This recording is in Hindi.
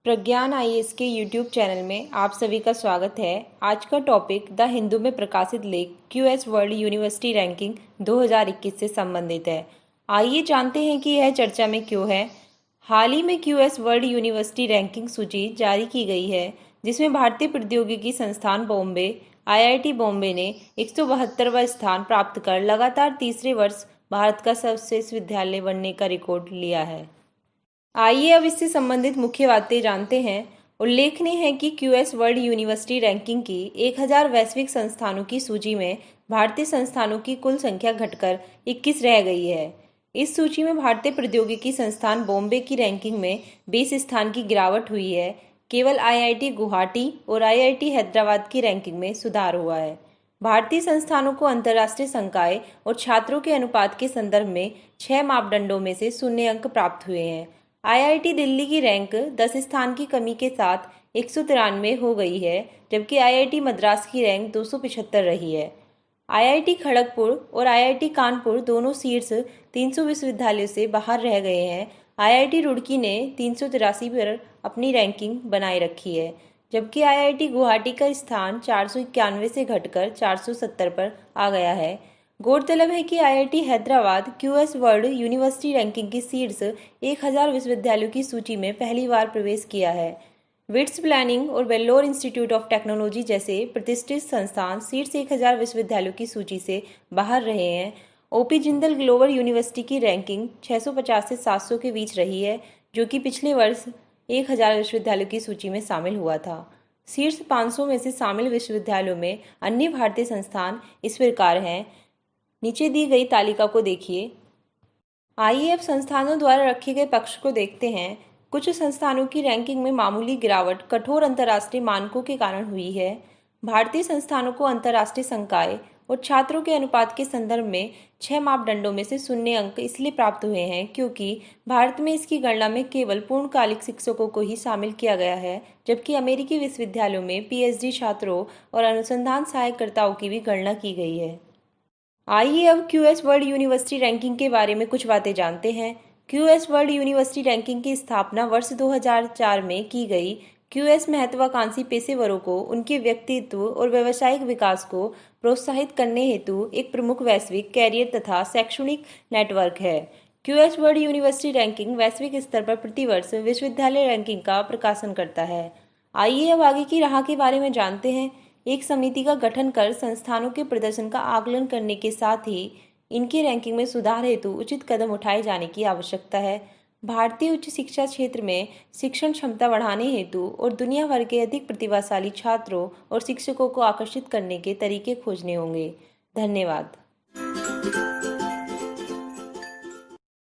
प्रज्ञान आईएएस के यूट्यूब चैनल में आप सभी का स्वागत है। आज का टॉपिक द हिंदू में प्रकाशित लेख क्यूएस वर्ल्ड यूनिवर्सिटी रैंकिंग 2021 से संबंधित है। आइए जानते हैं कि यह चर्चा में क्यों है। हाल ही में क्यूएस वर्ल्ड यूनिवर्सिटी रैंकिंग सूची जारी की गई है, जिसमें भारतीय प्रौद्योगिकी संस्थान बॉम्बे आईआईटी बॉम्बे ने 172वां स्थान प्राप्त कर लगातार तीसरे वर्ष भारत का सर्वश्रेष्ठ विश्वविद्यालय बनने का रिकॉर्ड लिया है। आइए अब इससे संबंधित मुख्य बातें जानते हैं। उल्लेखनीय है कि क्यूएस वर्ल्ड यूनिवर्सिटी रैंकिंग की 1000 वैश्विक संस्थानों की सूची में भारतीय संस्थानों की कुल संख्या घटकर 21 रह गई है। इस सूची में भारतीय प्रौद्योगिकी संस्थान बॉम्बे की रैंकिंग में 20 स्थान की गिरावट हुई है। केवल आईआईटी गुवाहाटी और आईआईटी हैदराबाद की रैंकिंग में सुधार हुआ है। भारतीय संस्थानों को अंतर्राष्ट्रीय संकाय और छात्रों के अनुपात के संदर्भ में 6 मापदंडों में से 0 अंक प्राप्त हुए हैं। आईआईटी दिल्ली की रैंक 10 स्थान की कमी के साथ 193 हो गई है, जबकि आईआईटी मद्रास की रैंक 275 रही है। आईआईटी खड़गपुर और आईआईटी कानपुर दोनों शीर्ष 300 विश्वविद्यालयों से बाहर रह गए हैं। आईआईटी रुड़की ने 383 पर अपनी रैंकिंग बनाए रखी है, जबकि आईआईटी गुवाहाटी का स्थान 491 से घटकर 470 पर आ गया है। गौरतलब है कि IIT Hyderabad QS world university ranking की शीर्ष 1000 विश्वविद्यालयों की सूची में पहली बार प्रवेश किया है। विट्स प्लानिंग और वेल्लोर इंस्टीट्यूट ऑफ टेक्नोलॉजी जैसे प्रतिष्ठित संस्थान शीर्ष 1000 विश्वविद्यालयों की सूची से बाहर रहे हैं। ओपी जिंदल ग्लोबल यूनिवर्सिटी की रैंकिंग 650 से 700 के बीच रही है, जो कि पिछले वर्ष 1000 विश्वविद्यालयों की सूची में शामिल हुआ था। शीर्ष 500 में से शामिल विश्वविद्यालयों में अन्य भारतीय संस्थान इस प्रकार हैं। नीचे दी गई तालिका को देखिए। आइए अब संस्थानों द्वारा रखे गए पक्ष को देखते हैं। कुछ संस्थानों की रैंकिंग में मामूली गिरावट कठोर अंतर्राष्ट्रीय मानकों के कारण हुई है। भारतीय संस्थानों को अंतर्राष्ट्रीय संकाय और छात्रों के अनुपात के संदर्भ में 6 मापदंडों में से 0 अंक इसलिए प्राप्त हुए हैं क्योंकि भारत में इसकी गणना में केवल पूर्णकालिक शिक्षकों को ही शामिल किया गया है, जबकि अमेरिकी विश्वविद्यालयों में पीएचडी छात्रों और अनुसंधान सहायकर्ताओं की भी गणना की गई है। आइए अब क्यूएस वर्ल्ड यूनिवर्सिटी रैंकिंग के बारे में कुछ बातें जानते हैं। क्यूएस वर्ल्ड यूनिवर्सिटी रैंकिंग की स्थापना वर्ष 2004 में की गई। क्यूएस महत्वाकांक्षी पेशेवरों को उनके व्यक्तित्व और व्यावसायिक विकास को प्रोत्साहित करने हेतु एक प्रमुख वैश्विक कैरियर तथा शैक्षणिक नेटवर्क है। क्यूएस वर्ल्ड यूनिवर्सिटी रैंकिंग वैश्विक स्तर पर प्रतिवर्ष विश्वविद्यालय रैंकिंग का प्रकाशन करता है। आइए अब आगे की राह के बारे में जानते हैं। एक समिति का गठन कर संस्थानों के प्रदर्शन का आकलन करने के साथ ही इनकी रैंकिंग में सुधार हेतु उचित कदम उठाए जाने की आवश्यकता है। भारतीय उच्च शिक्षा क्षेत्र में शिक्षण क्षमता बढ़ाने हेतु और दुनिया भर के अधिक प्रतिभाशाली छात्रों और शिक्षकों को आकर्षित करने के तरीके खोजने होंगे। धन्यवाद।